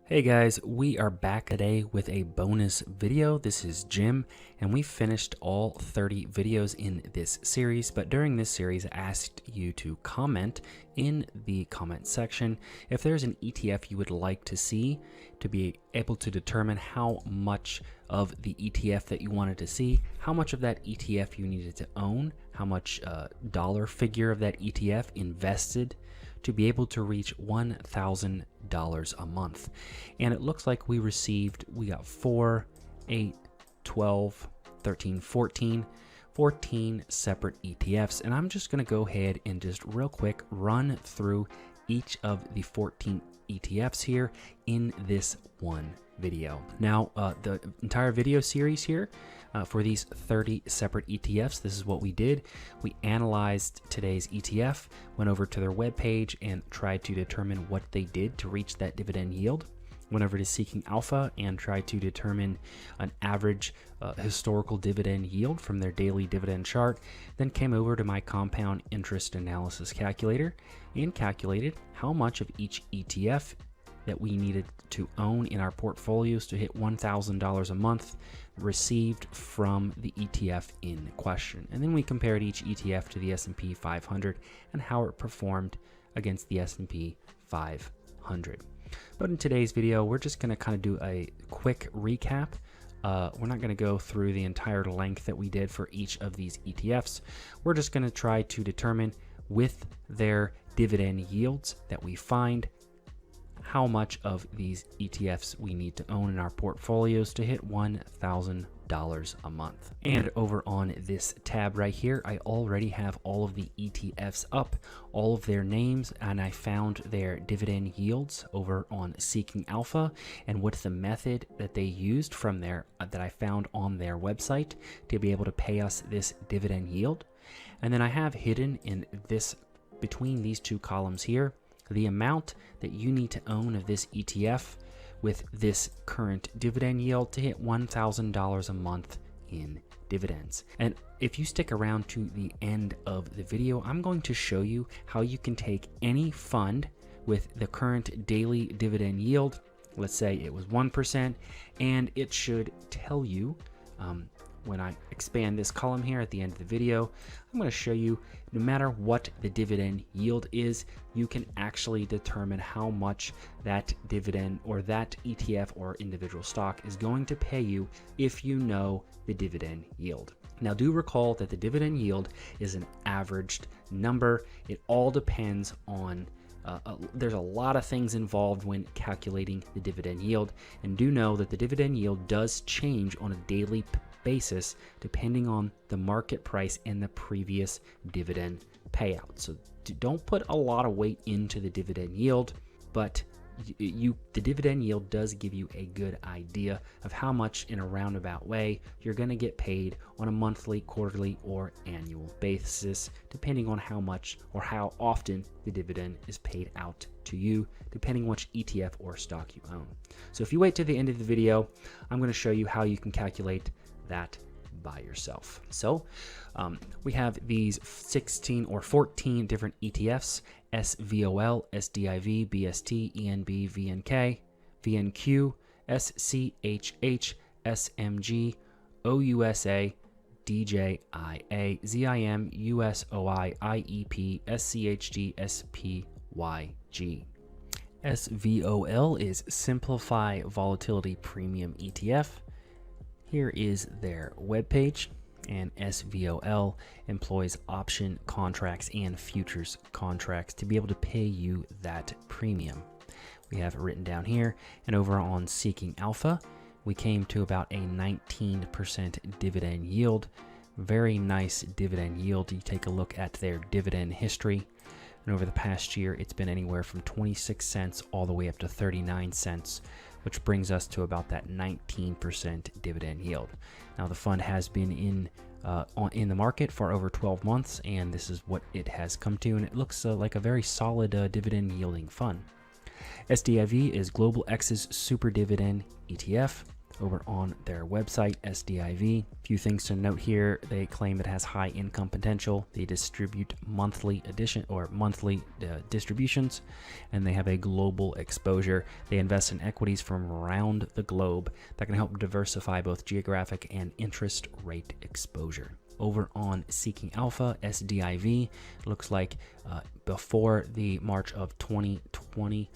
Hey guys, we are back today with a bonus video. This is Jim, and we finished all 30 videos in this series, but during this series I asked you to comment in the comment section if there's an ETF you would like to see to be able to determine how much of the ETF that you wanted to see, how much of that ETF you needed to own, how much dollar figure of that ETF invested to be able to reach $1,000 a month. And it looks like we got 4, 8, 12, 13, 14 separate ETFs. And I'm just going to go ahead and just real quick run through each of the 14 ETFs here in this one video. Now, the entire video series here for these 30 separate ETFs, this is what we did. We analyzed today's ETF, went over to their webpage and tried to determine what they did to reach that dividend yield. Went over to Seeking Alpha and tried to determine an average historical dividend yield from their daily dividend chart. Then came over to my compound interest analysis calculator and calculated how much of each ETF that we needed to own in our portfolios to hit $1,000 a month received from the ETF in question. And then we compared each ETF to the S&P 500 and how it performed against the S&P 500. But in today's video, we're just going to kind of do a quick recap. We're not going to go through the entire length that we did for each of these ETFs. We're just going to try to determine with their dividend yields that we find how much of these ETFs we need to own in our portfolios to hit $1,000 a month. And over on this tab right here, I already have all of the ETFs up, all of their names, and I found their dividend yields over on Seeking Alpha and what's the method that they used from there that I found on their website to be able to pay us this dividend yield. And then I have hidden in this between these two columns here the amount that you need to own of this ETF with this current dividend yield to hit $1,000 a month in dividends. And if you stick around to the end of the video, I'm going to show you how you can take any fund with the current daily dividend yield. Let's say it was 1%, and it should tell you when I expand this column here at the end of the video, I'm going to show you no matter what the dividend yield is, you can actually determine how much that dividend or that ETF or individual stock is going to pay you if you know the dividend yield. Now, do recall that the dividend yield is an averaged number. It all depends on there's a lot of things involved when calculating the dividend yield, and do know that the dividend yield does change on a daily basis depending on the market price and the previous dividend payout. So don't put a lot of weight into the dividend yield, but the dividend yield does give you a good idea of how much in a roundabout way you're going to get paid on a monthly, quarterly, or annual basis, depending on how much or how often the dividend is paid out to you, depending on which ETF or stock you own. So if you wait to the end of the video, I'm going to show you how you can calculate that by yourself. So we have these 16 or 14 different ETFs: SVOL, SDIV, BST, ENB, VNK, VNQ, SCHH, SMG, OUSA, DJIA, ZIM, USOI, IEP, SCHG, SPYG. SVOL is Simplify Volatility Premium ETF. Here is their webpage, and SVOL employs option contracts and futures contracts to be able to pay you that premium. We have it written down here, and over on Seeking Alpha, we came to about a 19% dividend yield. Very nice dividend yield. You take a look at their dividend history, and over the past year, it's been anywhere from 26 cents all the way up to 39 cents. Which brings us to about that 19% dividend yield. Now, the fund has been in the market for over 12 months, and this is what it has come to, and it looks like a very solid dividend yielding fund. SDIV is Global X's Super Dividend ETF. over on their website, SDIV. Few things to note here. They claim it has high income potential. They distribute monthly distributions, and they have a global exposure. They invest in equities from around the globe that can help diversify both geographic and interest rate exposure. Over on Seeking Alpha, SDIV, looks like before the March of 2020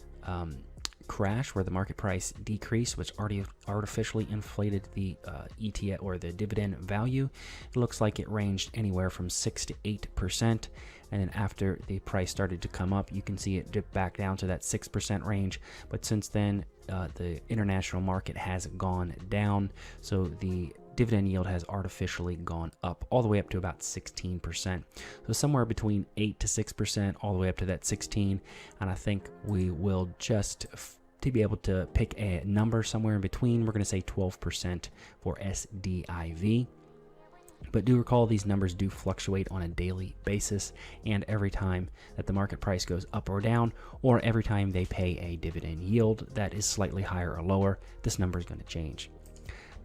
crash, where the market price decreased, which already artificially inflated the ETF or the dividend value, it looks like it ranged anywhere from 6 to 8%. And then after the price started to come up, you can see it dip back down to that 6% range. But since then, the international market has gone down, so the dividend yield has artificially gone up all the way up to about 16%. So somewhere between 8 to 6%, all the way up to that 16. And I think we will just, to be able to pick a number somewhere in between, we're going to say 12% for SDIV. But do recall, these numbers do fluctuate on a daily basis, and every time that the market price goes up or down, or every time they pay a dividend yield that is slightly higher or lower, this number is going to change.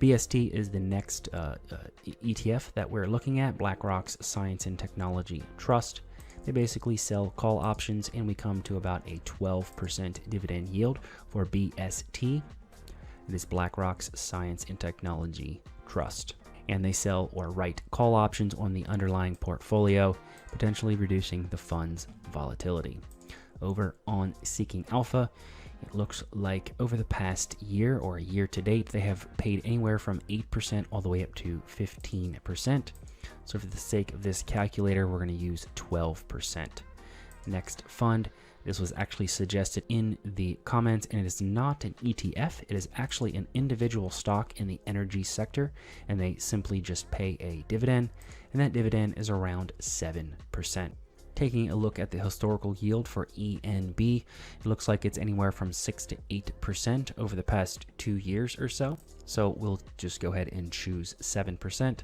BST is the next ETF that we're looking at, BlackRock's Science and Technology Trust. They basically sell call options, and we come to about a 12% dividend yield for BST. It is BlackRock's Science and Technology Trust. And they sell or write call options on the underlying portfolio, potentially reducing the fund's volatility. Over on Seeking Alpha, it looks like over the past year or year to date, they have paid anywhere from 8% all the way up to 15%. So for the sake of this calculator, we're going to use 12%. Next fund, this was actually suggested in the comments, and it is not an ETF. It is actually an individual stock in the energy sector, and they simply just pay a dividend, and that dividend is around 7%. Taking a look at the historical yield for ENB, it looks like it's anywhere from 6 to 8% over the past 2 years or so. So we'll just go ahead and choose 7%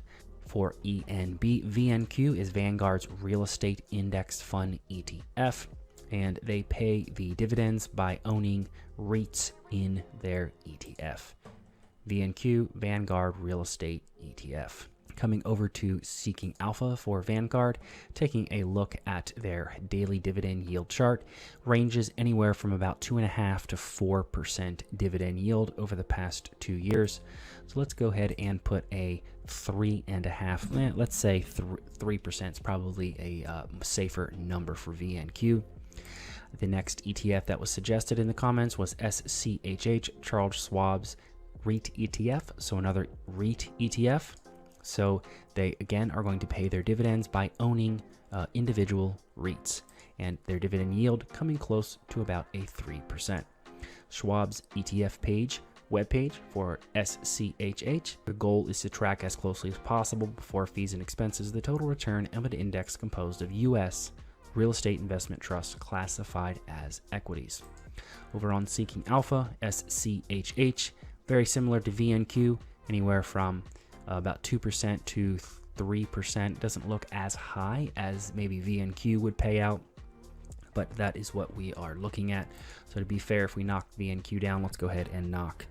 for ENB. VNQ is Vanguard's Real Estate Index Fund ETF, and they pay the dividends by owning REITs in their ETF. VNQ, Vanguard Real Estate ETF. Coming over to Seeking Alpha for Vanguard, taking a look at their daily dividend yield chart, ranges anywhere from about 2.5% to 4% dividend yield over the past 2 years. So let's go ahead and put a 3.5%, let's say 3% is probably a safer number for VNQ. The next ETF that was suggested in the comments was SCHH, Charles Schwab's REIT ETF, so another REIT ETF. So they, again, are going to pay their dividends by owning individual REITs, and their dividend yield coming close to about a 3%. Schwab's ETF webpage for SCHH. The goal is to track as closely as possible before fees and expenses the total return of an index composed of U.S. real estate investment trusts classified as equities. Over on Seeking Alpha, SCHH, very similar to VNQ, anywhere from about 2% to 3%. Doesn't look as high as maybe VNQ would pay out, but that is what we are looking at. So to be fair, if we knock VNQ down, let's go ahead and knock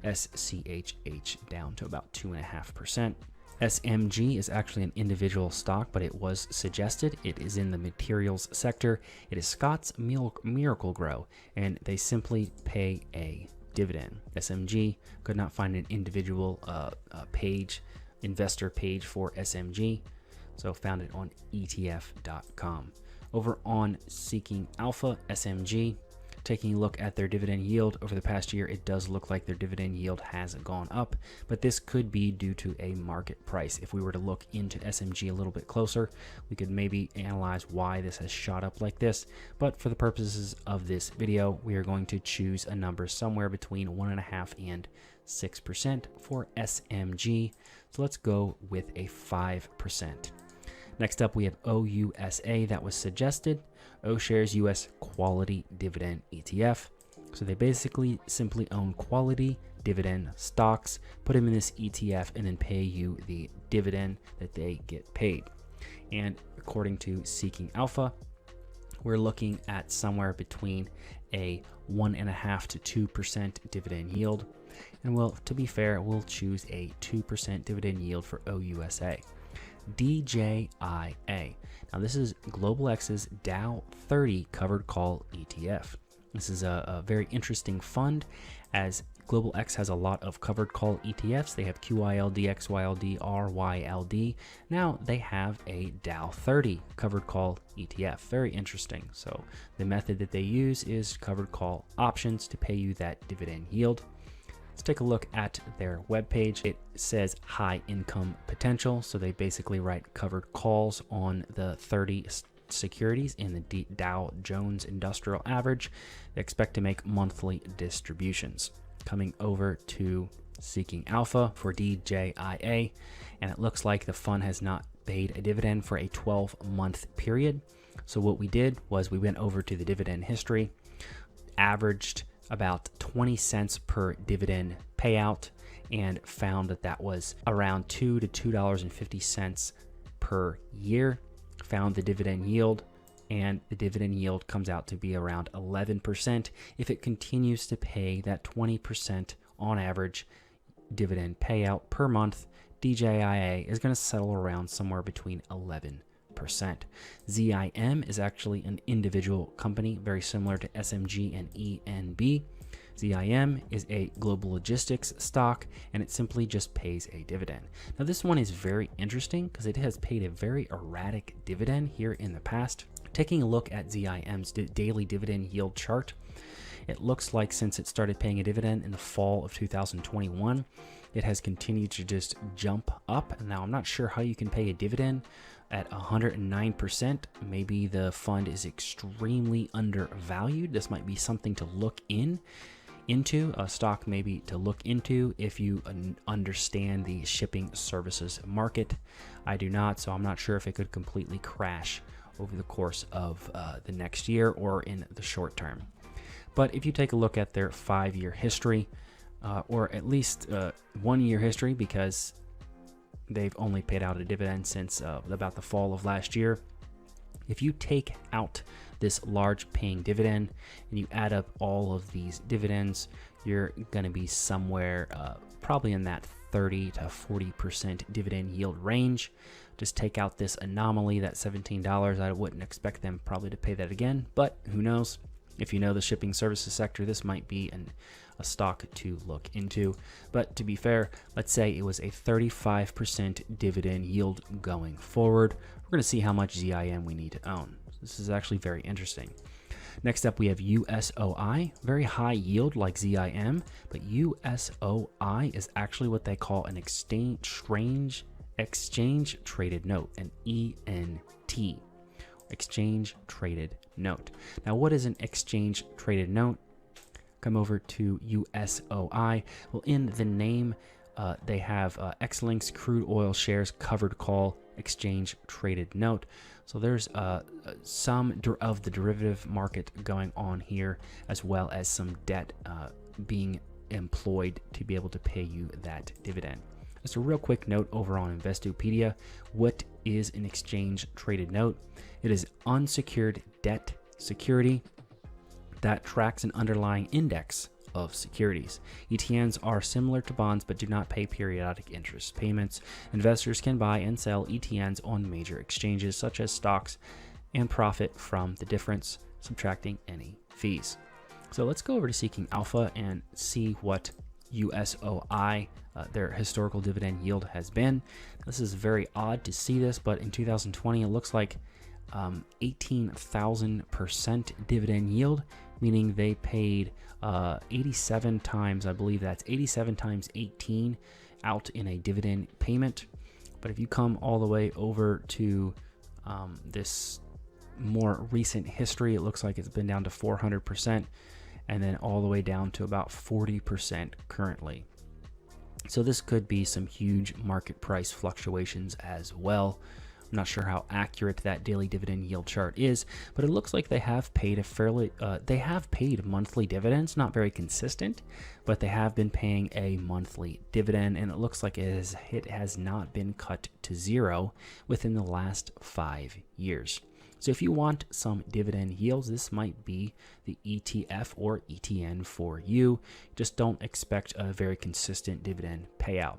SCHH down to about 2.5%. SMG is actually an individual stock, but it was suggested. It is in the materials sector. It is Scott's Miracle-Gro, and they simply pay a dividend. SMG, could not find an individual investor page for SMG, so found it on ETF.com. Over on Seeking Alpha, SMG, taking a look at their dividend yield over the past year, it does look like their dividend yield has gone up, but this could be due to a market price. If we were to look into SMG a little bit closer, we could maybe analyze why this has shot up like this, but for the purposes of this video, we are going to choose a number somewhere between 1.5% and 6% for SMG. So let's go with a 5%. Next up, we have OUSA that was suggested. O shares US Quality Dividend ETF. So they basically simply own quality dividend stocks, put them in this ETF, and then pay you the dividend that they get paid. And according to Seeking Alpha, we're looking at somewhere between a 1.5 to 2% dividend yield. And to be fair, we'll choose a 2% dividend yield for OUSA. DJIA. Now this is Global X's Dow 30 covered call ETF. This is a very interesting fund, as Global X has a lot of covered call ETFs. They have QYLD, XYLD, RYLD. Now they have a Dow 30 covered call ETF. Very interesting. So the method that they use is covered call options to pay you that dividend yield. Let's take a look at their webpage. It says high income potential. So they basically write covered calls on the 30 securities in the Dow Jones Industrial Average. They expect to make monthly distributions. Coming over to Seeking Alpha for DJIA, and it looks like the fund has not paid a dividend for a 12-month period. So what we did was we went over to the dividend history, averaged about 20 cents per dividend payout, and found that that was around $2 to $2.50 per year. Found the dividend yield, and the dividend yield comes out to be around 11% if it continues to pay that 20% on average dividend payout per month. DJIA is going to settle around somewhere between 11%. ZIM is actually an individual company, very similar to SMG and ENB. ZIM is a global logistics stock, and it simply just pays a dividend. Now this one is very interesting because it has paid a very erratic dividend here in the past. Taking a look at ZIM's daily dividend yield chart, it looks like since it started paying a dividend in the fall of 2021, it has continued to just jump up. Now I'm not sure how you can pay a dividend at 109%. Maybe the fund is extremely undervalued. This might be something to look into, a stock maybe to look into if you understand the shipping services market. I do not, so I'm not sure if it could completely crash over the course of the next year or in the short term. But if you take a look at their 5-year history, or at least 1-year history, because they've only paid out a dividend since about the fall of last year. If you take out this large paying dividend and you add up all of these dividends, you're going to be somewhere probably in that 30 to 40% dividend yield range. Just take out this anomaly, that $17. I wouldn't expect them probably to pay that again, but who knows? If you know the shipping services sector, this might be a stock to look into. But to be fair, let's say it was a 35% dividend yield going forward. We're going to see how much ZIM we need to own. This is actually very interesting. Next up, we have USOI, very high yield like ZIM, but USOI is actually what they call an exchange traded note, an ENT, exchange traded note. Now, what is an exchange traded note? Come over to USOI. Well, in the name, they have X-Links crude oil shares covered call exchange traded note. So there's some of the derivative market going on here, as well as some debt being employed to be able to pay you that dividend. Just a real quick note over on Investopedia. What is an exchange traded note? It is unsecured debt security that tracks an underlying index of securities. ETNs are similar to bonds but do not pay periodic interest payments. Investors can buy and sell ETNs on major exchanges such as stocks and profit from the difference, subtracting any fees. So let's go over to Seeking Alpha and see what USOI, their historical dividend yield has been. This is very odd to see this, but in 2020 it looks like 18,000% dividend yield, meaning they paid 87 times, I believe that's 87 times 18 out in a dividend payment. But if you come all the way over to this more recent history, it looks like it's been down to 400% and then all the way down to about 40% currently. So this could be some huge market price fluctuations as well. I'm not sure how accurate that daily dividend yield chart is, but it looks like they have paid they have paid monthly dividends, not very consistent, but they have been paying a monthly dividend, and it looks like it has not been cut to zero within the last 5 years. So if you want some dividend yields, this might be the ETF or ETN for you. Just don't expect a very consistent dividend payout.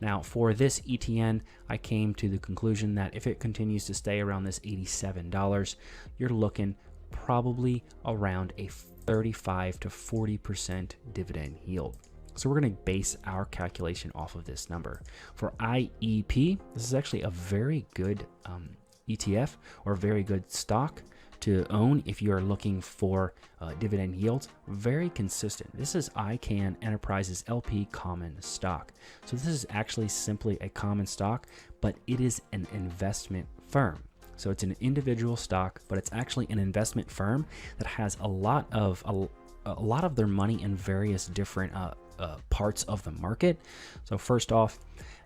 Now, for this ETN, I came to the conclusion that if it continues to stay around this $87, you're looking probably around a 35 to 40% dividend yield. So we're going to base our calculation off of this number. For IEP, this is actually a very good ETF or very good stock to own if you are looking for dividend yields. Very consistent. This is ICANN Enterprises LP common stock. So this is actually simply a common stock, but it is an investment firm. So it's an individual stock, but it's actually an investment firm that has a lot of their money in various different parts of the market. So first off,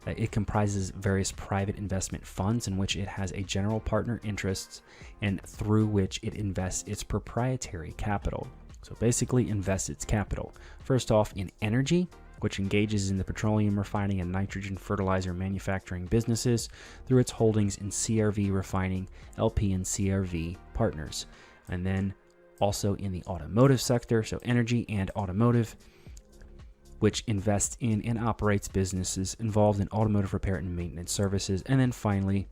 it comprises various private investment funds in which it has a general partner interests and through which it invests its proprietary capital. So basically invests its capital. First off, in energy, which engages in the petroleum refining and nitrogen fertilizer manufacturing businesses through its holdings in CRV Refining, LP and CRV Partners. And then also in the automotive sector, so energy and automotive, which invests in and operates businesses involved in automotive repair and maintenance services. And then finally,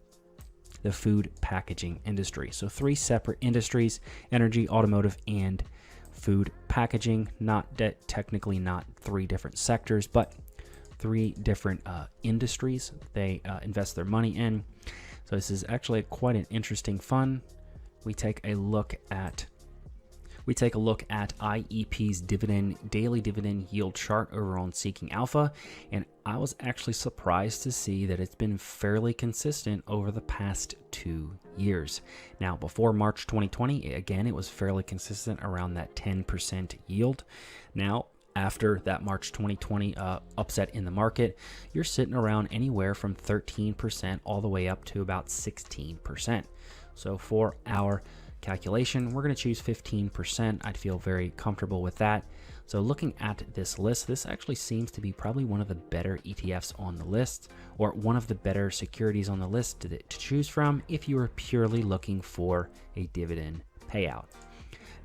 the food packaging industry. So 3 separate industries: energy, automotive, and food packaging. Technically not 3 different sectors, but 3 different industries they invest their money in. So this is actually quite an interesting fund. We take a look at IEP's daily dividend yield chart over on Seeking Alpha, and I was actually surprised to see that it's been fairly consistent over the past 2 years. Now, before March 2020, again, it was fairly consistent around that 10% yield. Now, after that March 2020 upset in the market, you're sitting around anywhere from 13% all the way up to about 16%. So for our calculation, we're going to choose 15%. I'd feel very comfortable with that. So looking at this list, this actually seems to be probably one of the better ETFs on the list, or one of the better securities on the list to choose from if you are purely looking for a dividend payout.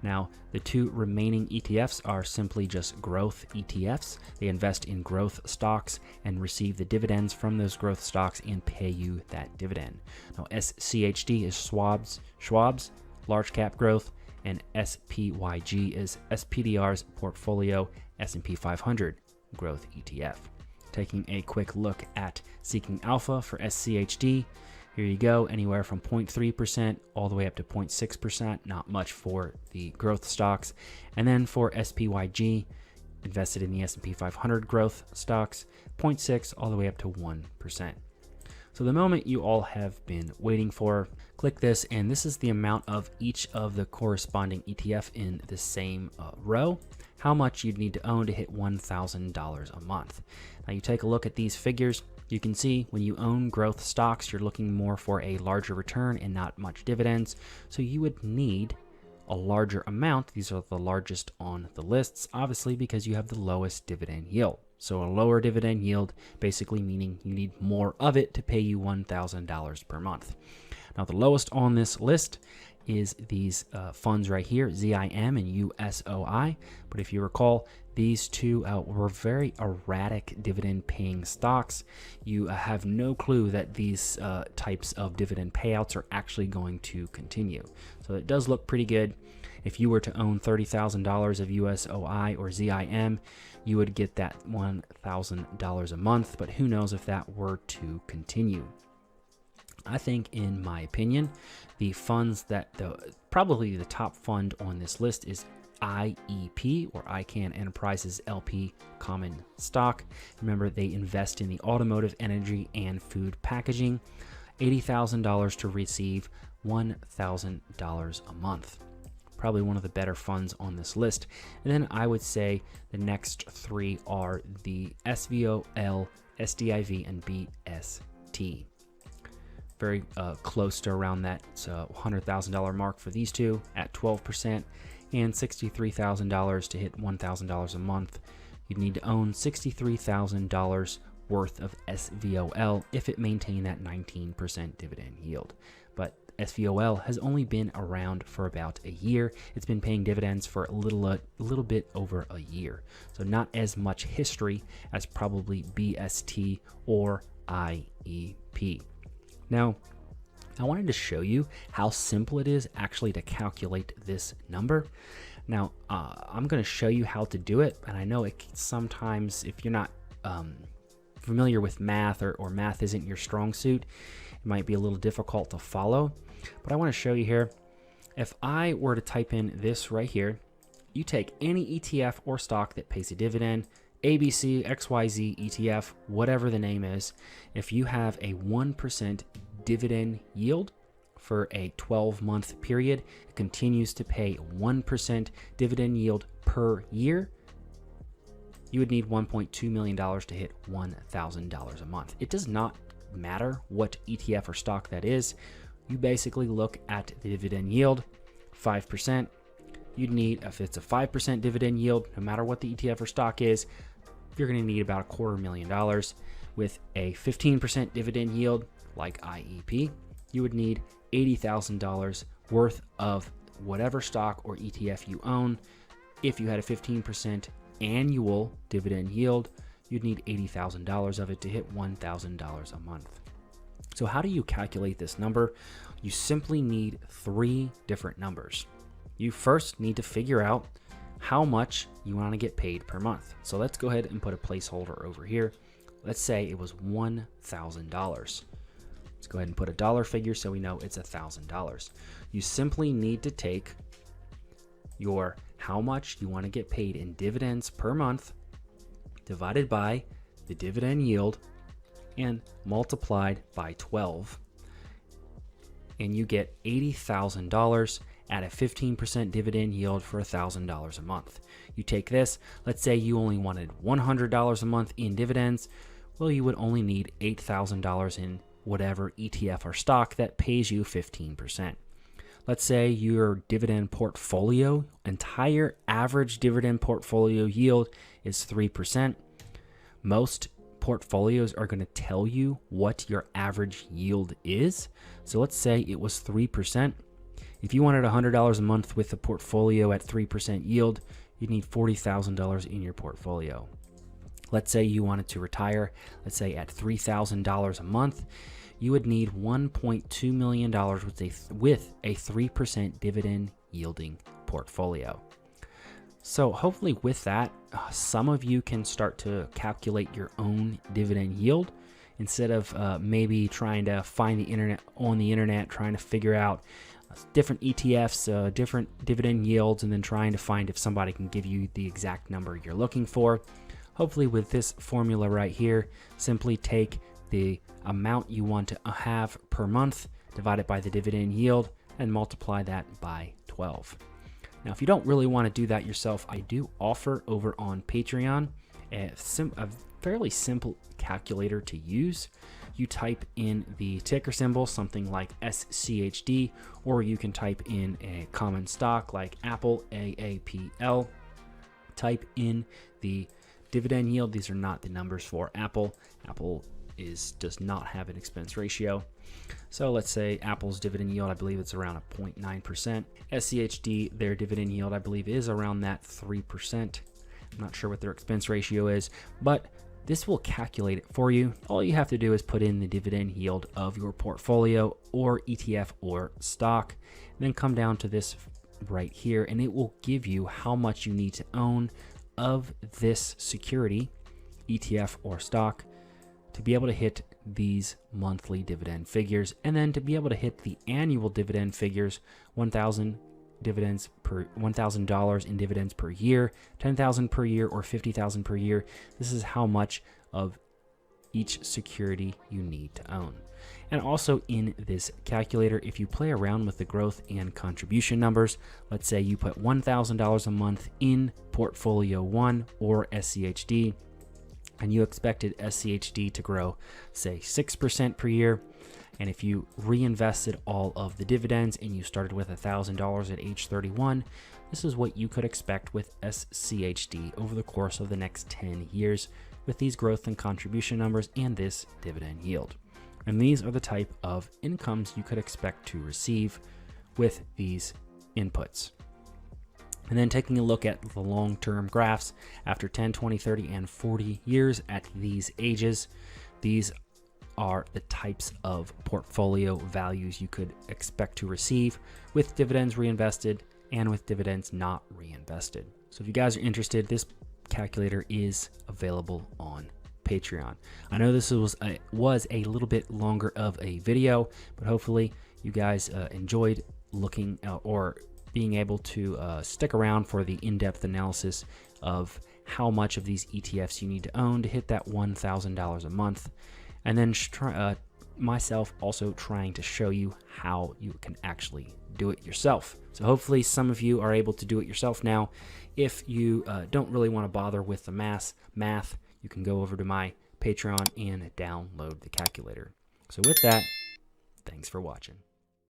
Now, the 2 remaining ETFs are simply just growth ETFs. They invest in growth stocks and receive the dividends from those growth stocks and pay you that dividend. Now, SCHD is Schwab's large cap growth, and SPYG is SPDR's portfolio S&P 500 growth ETF. Taking a quick look at Seeking Alpha for SCHD, here you go, anywhere from 0.3% all the way up to 0.6%, not much for the growth stocks. And then for SPYG, invested in the S&P 500 growth stocks, 0.6 all the way up to 1%. So the moment you all have been waiting for, click this, and this is the amount of each of the corresponding ETF in the same row, how much you'd need to own to hit $1,000 a month. Now you take a look at these figures, you can see when you own growth stocks, you're looking more for a larger return and not much dividends. So you would need a larger amount. These are the largest on the lists, obviously, because you have the lowest dividend yield. So a lower dividend yield, basically meaning you need more of it to pay you $1,000 per month. Now, the lowest on this list is these funds right here, ZIM and USOI. But if you recall, these 2 were very erratic dividend paying stocks. You have no clue that these types of dividend payouts are actually going to continue. So it does look pretty good. If you were to own $30,000 of USOI or ZIM, you would get that $1,000 a month, but who knows if that were to continue. I think, in my opinion, the funds that probably the top fund on this list is IEP, or ICANN Enterprises LP common stock. Remember, they invest in the automotive, energy, and food packaging. $80,000 to receive $1,000 a month. Probably one of the better funds on this list. And then I would say the next 3 are the SVOL, SDIV, and BST. Very close to around that $100,000 mark for these 2 at 12%, and $63,000 to hit $1,000 a month. You'd need to own $63,000 worth of SVOL if it maintained that 19% dividend yield. But SVOL has only been around for about a year. It's been paying dividends for a little bit over a year. So not as much history as probably BST or IEP. Now, I wanted to show you how simple it is actually to calculate this number. Now, I'm going to show you how to do it. And I know it sometimes, if you're not familiar with math or math isn't your strong suit, it might be a little difficult to follow. But I want to show you here. If I were to type in this right here, you take any ETF or stock that pays a dividend, ABC, XYZ, ETF, whatever the name is. If you have a 1% dividend yield for a 12-month period, it continues to pay 1% dividend yield per year, you would need $1.2 million to hit $1,000 a month. It does not matter what ETF or stock that is. You basically look at the dividend yield, 5%. You'd need, if it's a 5% dividend yield, no matter what the ETF or stock is, you're going to need about $250,000. With a 15% dividend yield, like IEP, you would need $80,000 worth of whatever stock or ETF you own. If you had a 15% annual dividend yield, you'd need $80,000 of it to hit $1,000 a month. So how do you calculate this number? You simply need 3 different numbers. You first need to figure out how much you want to get paid per month. So let's go ahead and put a placeholder over here. Let's say it was $1,000. Let's go ahead and put a dollar figure so we know it's $1,000. You simply need to take your how much you want to get paid in dividends per month divided by the dividend yield and multiplied by 12, and you get $80,000 at a 15% dividend yield for $1,000 a month. You take this, let's say you only wanted $100 a month in dividends. Well, you would only need $8,000 in whatever ETF or stock that pays you 15%. Let's say your dividend portfolio, entire average dividend portfolio yield is 3%. Most portfolios are going to tell you what your average yield is. So let's say it was 3%. If you wanted $100 a month with a portfolio at 3% yield, you'd need $40,000 in your portfolio. Let's say you wanted to retire, let's say at $3,000 a month, you would need $1.2 million with a 3% dividend yielding portfolio. So hopefully with that, some of you can start to calculate your own dividend yield instead of maybe trying to find the internet, trying to figure out different ETFs, different dividend yields, and then trying to find if somebody can give you the exact number you're looking for. Hopefully with this formula right here, simply take the amount you want to have per month, divide it by the dividend yield, and multiply that by 12. Now, if you don't really want to do that yourself, I do offer over on Patreon a fairly simple calculator to use. You type in the ticker symbol, something like SCHD, or you can type in a common stock like Apple, AAPL. Type in the dividend yield. These are not the numbers for Apple. Apple does not have an expense ratio. So let's say Apple's dividend yield, I believe it's around a 0.9%. SCHD, their dividend yield, I believe is around that 3%. I'm not sure what their expense ratio is, but this will calculate it for you. All you have to do is put in the dividend yield of your portfolio or ETF or stock, then come down to this right here, and it will give you how much you need to own of this security, ETF or stock, to be able to hit these monthly dividend figures, and then to be able to hit the annual dividend figures, $1,000 in dividends per year, $10,000 per year, or $50,000 per year. This is how much of each security you need to own. And also in this calculator, if you play around with the growth and contribution numbers, let's say you put $1,000 a month in Portfolio 1 or SCHD, and you expected SCHD to grow, say, 6% per year. And if you reinvested all of the dividends and you started with $1,000 at age 31, this is what you could expect with SCHD over the course of the next 10 years with these growth and contribution numbers and this dividend yield. And these are the type of incomes you could expect to receive with these inputs. And then taking a look at the long-term graphs after 10, 20, 30, and 40 years at these ages, these are the types of portfolio values you could expect to receive with dividends reinvested and with dividends not reinvested. So if you guys are interested, this calculator is available on Patreon. I know this was a little bit longer of a video, but hopefully you guys enjoyed looking or being able to stick around for the in-depth analysis of how much of these ETFs you need to own to hit that $1,000 a month. And then myself also trying to show you how you can actually do it yourself. So hopefully some of you are able to do it yourself now. If you don't really want to bother with the math, you can go over to my Patreon and download the calculator. So with that, thanks for watching.